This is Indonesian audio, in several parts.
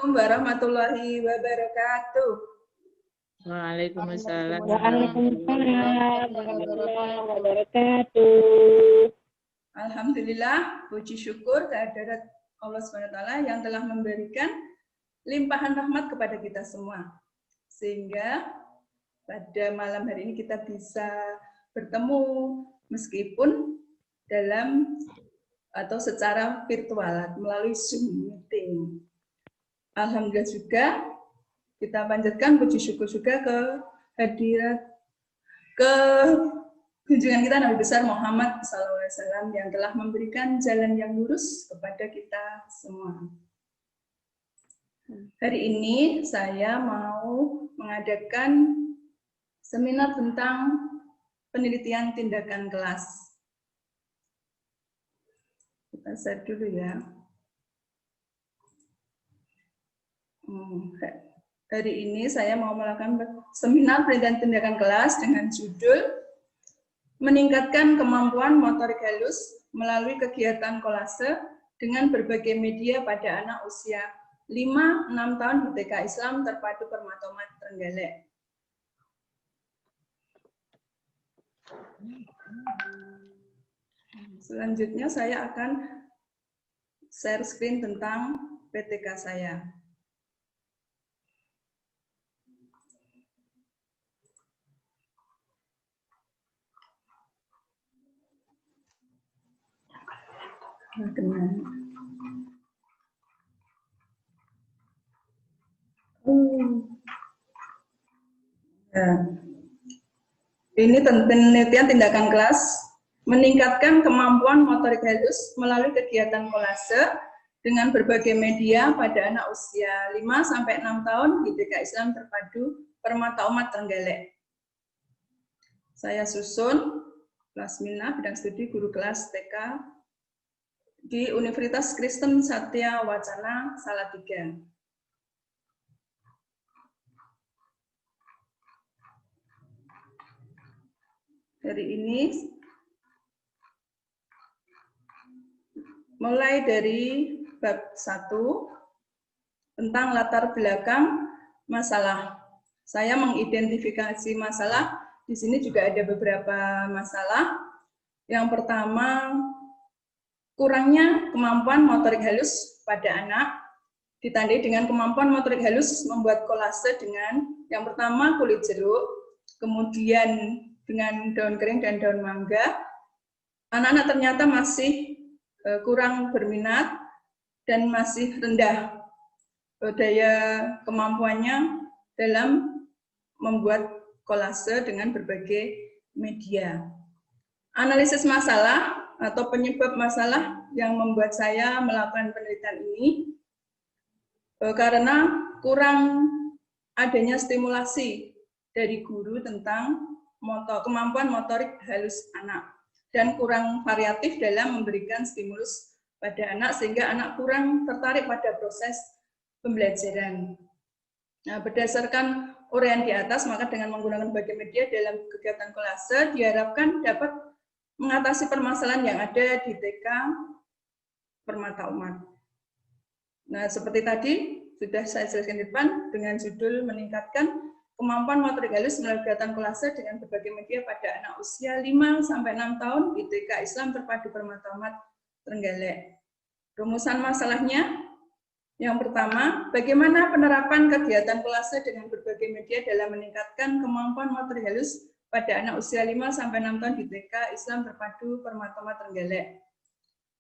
Assalamualaikum warahmatullahi wabarakatuh. Waalaikumsalam. Waalaikumsalam warahmatullahi wabarakatuh. Alhamdulillah, puji syukur kehadirat Allah SWT yang telah memberikan limpahan rahmat kepada kita semua. Sehingga pada malam hari ini kita bisa bertemu meskipun dalam atau secara virtual melalui Zoom meeting. Alhamdulillah juga kita panjatkan puji syukur juga ke hadirat ke junjungan kita Nabi besar Muhammad SAW yang telah memberikan jalan yang lurus kepada kita semua. Hari ini saya mau mengadakan seminar tentang penelitian tindakan kelas. Kita share dulu ya. Hari ini saya mau melakukan seminar penelitian tindakan kelas dengan judul Meningkatkan Kemampuan Motorik Halus melalui kegiatan kolase dengan berbagai media pada anak usia 5-6 tahun di TK Islam Terpadu Permatomat Trenggalek. Selanjutnya saya akan share screen tentang PTK saya. Ini penelitian tindakan kelas meningkatkan kemampuan motorik halus melalui kegiatan kolase dengan berbagai media pada anak usia 5-6 tahun di TK Islam Terpadu Permata Umat Trenggalek. Saya susun Lasmina, bidang studi guru kelas TK di Universitas Kristen Satya Wacana Salatiga. Hari ini mulai dari bab 1 tentang latar belakang masalah. Saya mengidentifikasi masalah, di sini juga ada beberapa masalah. Yang pertama, kurangnya kemampuan motorik halus pada anak, ditandai dengan kemampuan motorik halus membuat kolase dengan yang pertama kulit jeruk, kemudian dengan daun kering dan daun mangga. Anak-anak ternyata masih kurang berminat dan masih rendah daya kemampuannya dalam membuat kolase dengan berbagai media. Analisis masalah atau penyebab masalah yang membuat saya melakukan penelitian ini karena kurang adanya stimulasi dari guru tentang kemampuan motorik halus anak dan kurang variatif dalam memberikan stimulus pada anak sehingga anak kurang tertarik pada proses pembelajaran. Nah, berdasarkan uraian di atas, maka dengan menggunakan berbagai media dalam kegiatan kolase diharapkan dapat mengatasi permasalahan yang ada di TK Permata Umat. Nah, seperti tadi sudah saya jelaskan di depan dengan judul meningkatkan kemampuan motorik halus melalui kegiatan kolase dengan berbagai media pada anak usia 5-6 tahun di TK Islam Terpadu Permata Umat Trenggalek. Rumusan masalahnya, yang pertama, bagaimana penerapan kegiatan kolase dengan berbagai media dalam meningkatkan kemampuan motorik halus pada anak usia 5-6 tahun di TK Islam Terpadu Permata Umat Trenggalek.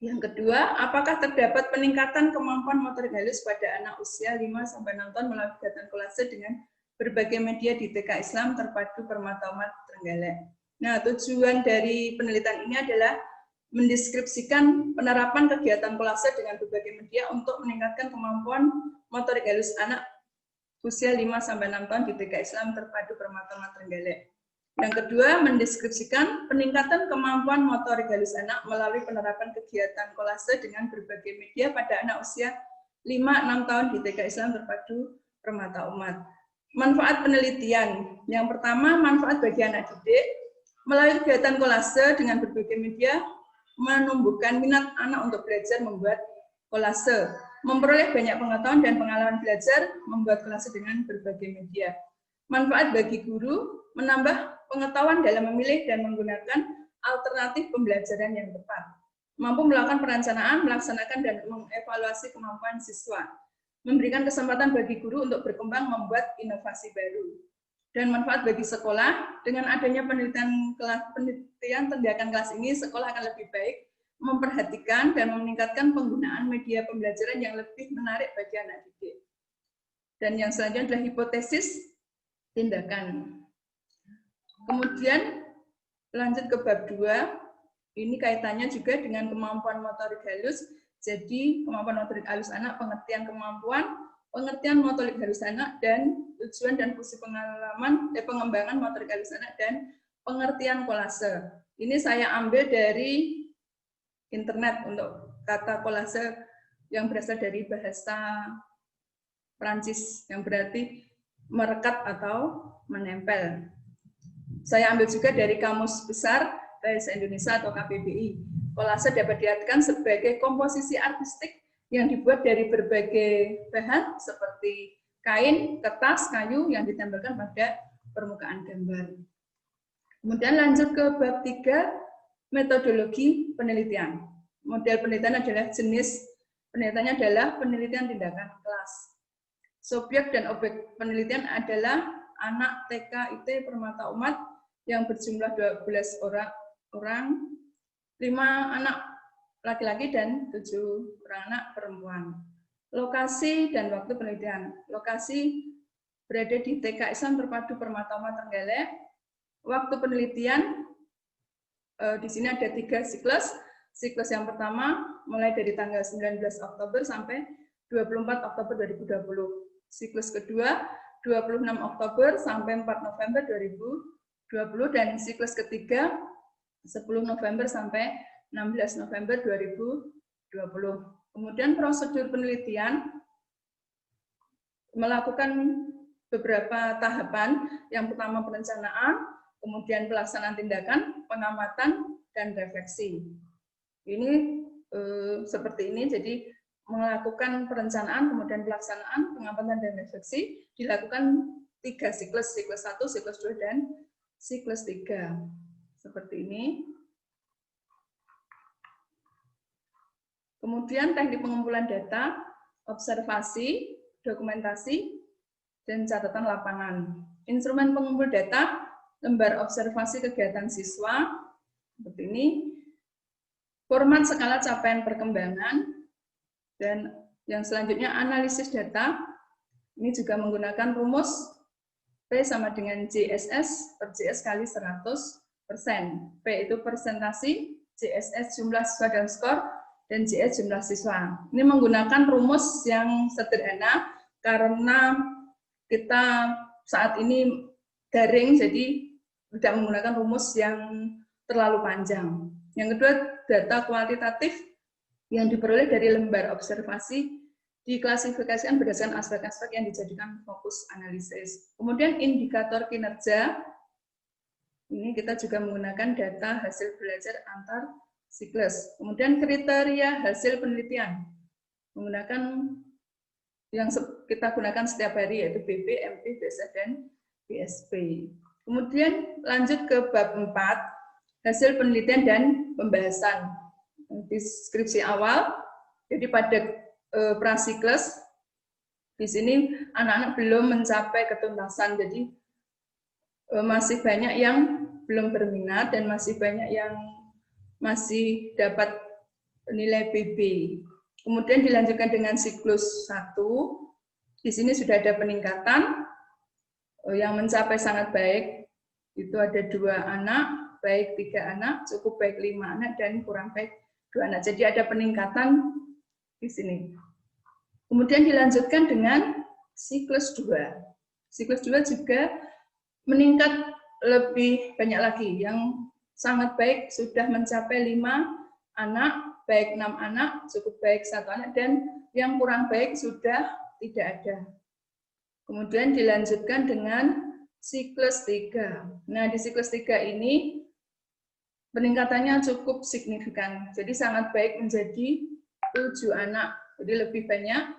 Yang kedua, apakah terdapat peningkatan kemampuan motorik halus pada anak usia 5-6 tahun melalui kegiatan kolase dengan berbagai media di TK Islam Terpadu Permata Umat Trenggalek. Nah, tujuan dari penelitian ini adalah mendeskripsikan penerapan kegiatan kolase dengan berbagai media untuk meningkatkan kemampuan motorik halus anak usia 5-6 tahun di TK Islam Terpadu Permata Umat Trenggalek. Yang kedua, mendeskripsikan peningkatan kemampuan motorik halus anak melalui penerapan kegiatan kolase dengan berbagai media pada anak usia 5-6 tahun di TK Islam Terpadu Permata Umat. Manfaat penelitian. Yang pertama, manfaat bagi anak didik. Melalui kegiatan kolase dengan berbagai media, menumbuhkan minat anak untuk belajar membuat kolase. memperoleh banyak pengetahuan dan pengalaman belajar, membuat kelas dengan berbagai media. Manfaat bagi guru, menambah pengetahuan dalam memilih dan menggunakan alternatif pembelajaran yang tepat. Mampu melakukan perencanaan, melaksanakan dan mengevaluasi kemampuan siswa. Memberikan kesempatan bagi guru untuk berkembang membuat inovasi baru. Dan manfaat bagi sekolah, dengan adanya penelitian tindakan kelas ini, sekolah akan lebih baik memperhatikan dan meningkatkan penggunaan media pembelajaran yang lebih menarik bagi anak didik. Dan yang selanjutnya adalah hipotesis tindakan. Kemudian lanjut ke bab 2, ini kaitannya juga dengan kemampuan motorik halus. Jadi kemampuan motorik halus anak, pengertian kemampuan, pengertian motorik halus anak, dan tujuan dan fungsi pengembangan motorik halus anak, dan pengertian kolase. Ini saya ambil dari internet untuk kata kolase yang berasal dari bahasa Perancis, yang berarti merekat atau menempel. Saya ambil juga dari Kamus Besar Bahasa Indonesia atau KBBI. Kolase dapat diartikan sebagai komposisi artistik yang dibuat dari berbagai bahan seperti kain, kertas, kayu yang ditempelkan pada permukaan gambar. Kemudian lanjut ke bab 3, metodologi penelitian. Model penelitian adalah jenis penelitiannya adalah penelitian tindakan kelas. Subjek dan objek penelitian adalah anak TK IT Permata Umat yang berjumlah 12 orang, 5 anak laki-laki dan 7 orang anak perempuan. Lokasi dan waktu penelitian. Lokasi berada di TK Islam Terpadu Permata Umat Trenggalek. Waktu penelitian di sini ada 3 siklus. Siklus yang pertama mulai dari tanggal 19 Oktober sampai 24 Oktober 2020. Siklus kedua 26 Oktober sampai 4 November 2020, dan siklus ketiga 10 November sampai 16 November 2020. Kemudian prosedur penelitian melakukan beberapa tahapan. Yang pertama perencanaan, kemudian pelaksanaan tindakan, pengamatan, dan refleksi. Ini seperti ini, jadi melakukan perencanaan, kemudian pelaksanaan, pengamatan, dan refleksi dilakukan 3 siklus, siklus 1, siklus 2, dan siklus 3. Seperti ini. Kemudian teknik pengumpulan data, observasi, dokumentasi, dan catatan lapangan. Instrumen pengumpul data, lembar observasi kegiatan siswa, seperti ini. Format skala capaian perkembangan, dan yang selanjutnya analisis data. Ini juga menggunakan rumus P sama dengan JSS per JS kali 100%. P itu persentasi, JSS jumlah siswa dan skor, dan JS jumlah siswa. Ini menggunakan rumus yang sederhana karena kita saat ini daring, jadi tidak menggunakan rumus yang terlalu panjang. Yang kedua, data kuantitatif yang diperoleh dari lembar observasi diklasifikasikan berdasarkan aspek-aspek yang dijadikan fokus analisis. Kemudian indikator kinerja, ini kita juga menggunakan data hasil belajar antar siklus. Kemudian kriteria hasil penelitian, menggunakan yang kita gunakan setiap hari, yaitu BP, MP, BSA, dan BSP. Kemudian lanjut ke bab 4, hasil penelitian dan pembahasan. Deskripsi awal, jadi pada prasiklus, di sini anak-anak belum mencapai ketuntasan, jadi masih banyak yang belum berminat dan masih banyak yang masih dapat nilai BB. Kemudian dilanjutkan dengan siklus 1, di sini sudah ada peningkatan yang mencapai sangat baik, itu ada 2 anak, baik 3 anak, cukup baik 5 anak, dan kurang baik 2 anak. Jadi ada peningkatan di sini. Kemudian dilanjutkan dengan siklus 2. Siklus 2 juga meningkat lebih banyak lagi. Yang sangat baik sudah mencapai 5 anak, baik 6 anak, cukup baik 1 anak, dan yang kurang baik sudah tidak ada. Kemudian dilanjutkan dengan siklus 3. Nah, di siklus 3 ini peningkatannya cukup signifikan. Jadi sangat baik menjadi 7 anak, Jadi lebih banyak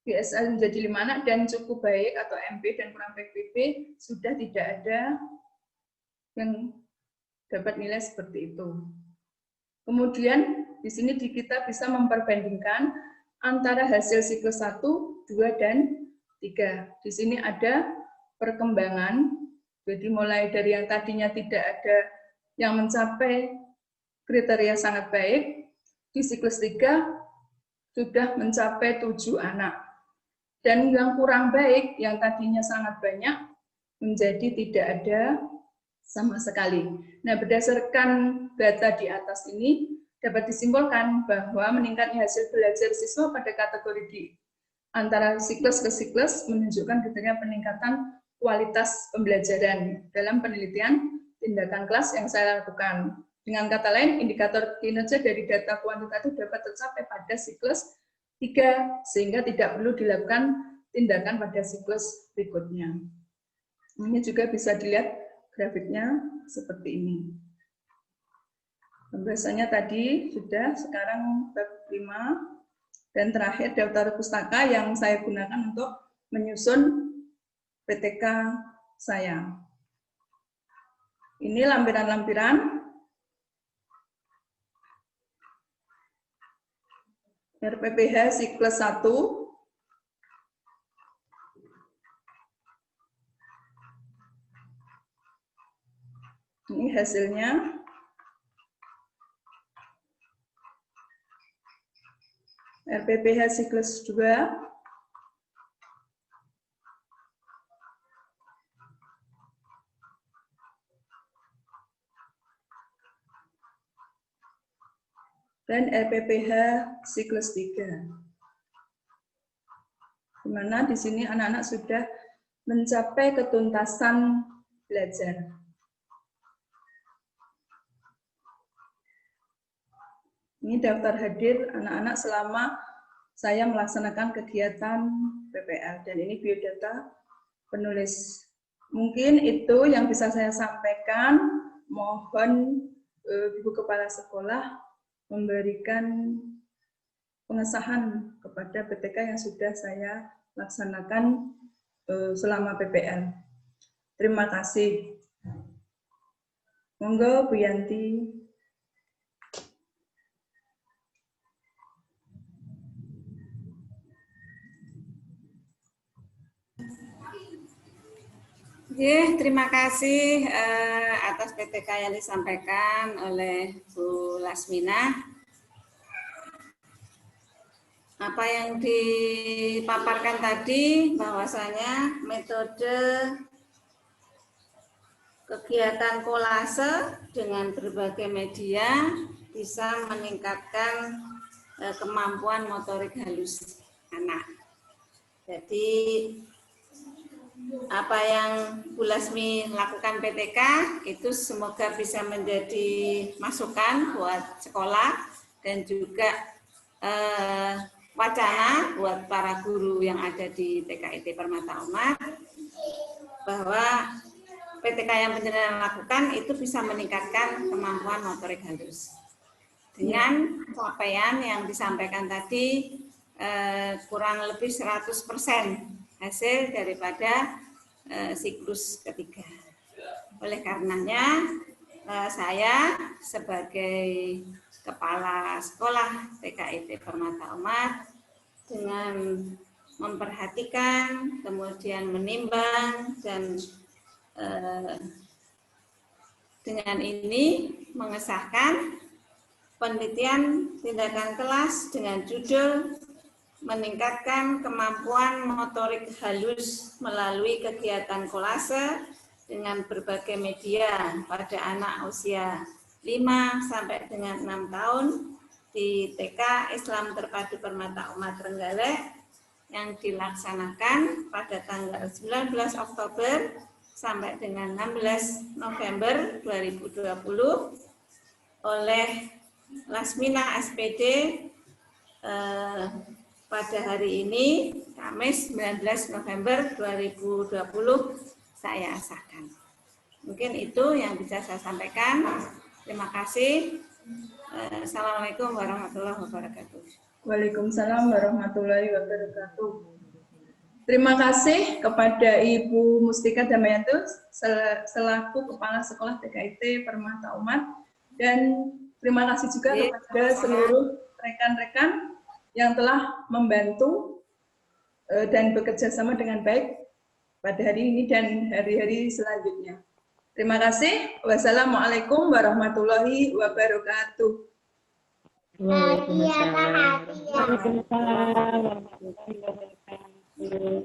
BSA menjadi 5 anak dan cukup baik atau MP dan kurang baik PP sudah tidak ada yang dapat nilai seperti itu. Kemudian di sini kita bisa memperbandingkan antara hasil siklus 1, 2, dan 3. Di sini ada perkembangan, jadi mulai dari yang tadinya tidak ada yang mencapai kriteria sangat baik, di siklus 3 sudah mencapai 7 anak. Dan yang kurang baik, yang tadinya sangat banyak, menjadi tidak ada sama sekali. Nah, berdasarkan data di atas ini, dapat disimpulkan bahwa meningkatnya hasil belajar siswa pada kategori D antara siklus ke siklus menunjukkan kriteria peningkatan kualitas pembelajaran dalam penelitian tindakan kelas yang saya lakukan. Dengan kata lain, indikator kinerja dari data kuantitatif dapat tercapai pada siklus 3, sehingga tidak perlu dilakukan tindakan pada siklus berikutnya. Ini juga bisa dilihat grafiknya seperti ini. Pembahasannya tadi sudah, sekarang bab 5, dan terakhir daftar pustaka yang saya gunakan untuk menyusun PTK saya. Ini lampiran-lampiran RPPH siklus 1, ini hasilnya. RPPH siklus 2, dan RPPH siklus 3. Di mana di sini anak-anak sudah mencapai ketuntasan belajar. Ini daftar hadir anak-anak selama saya melaksanakan kegiatan PPL, dan ini biodata penulis. Mungkin itu yang bisa saya sampaikan. Mohon Ibu Kepala Sekolah memberikan pengesahan kepada PTK yang sudah saya laksanakan selama PPL. Terima kasih. Monggo Bu Yanti. Terima kasih atas PTK yang disampaikan oleh Bu Lasmina. Apa yang dipaparkan tadi bahwasanya metode kegiatan kolase dengan berbagai media bisa meningkatkan kemampuan motorik halus anak. Jadi apa yang Bu Lasmi lakukan PTK itu semoga bisa menjadi masukan buat sekolah dan juga wacana buat para guru yang ada di TKIT Permata Umat bahwa PTK yang penjenengan lakukan itu bisa meningkatkan kemampuan motorik halus. Dengan capaian yang disampaikan tadi kurang lebih 100% hasil daripada siklus ketiga. Oleh karenanya saya sebagai Kepala Sekolah TKIT Permata Umat dengan memperhatikan, kemudian menimbang, dan dengan ini mengesahkan penelitian tindakan kelas dengan judul meningkatkan kemampuan motorik halus melalui kegiatan kolase dengan berbagai media pada anak usia 5 sampai dengan 6 tahun di TK Islam Terpadu Permata Umat Trenggalek yang dilaksanakan pada tanggal 19 Oktober sampai dengan 16 November 2020 oleh Lasmina SPD pada hari ini, Kamis 19 November 2020, saya sahkan. Mungkin itu yang bisa saya sampaikan. Terima kasih. Assalamualaikum warahmatullahi wabarakatuh. Waalaikumsalam warahmatullahi wabarakatuh. Terima kasih kepada Ibu Mustika Damayanti selaku Kepala Sekolah TKIT Permata Umat, dan terima kasih juga kepada seluruh rekan-rekan yang telah membantu dan bekerja sama dengan baik pada hari ini dan hari-hari selanjutnya. Terima kasih. Wassalamualaikum warahmatullahi wabarakatuh. Waalaikumsalam warahmatullahi wabarakatuh.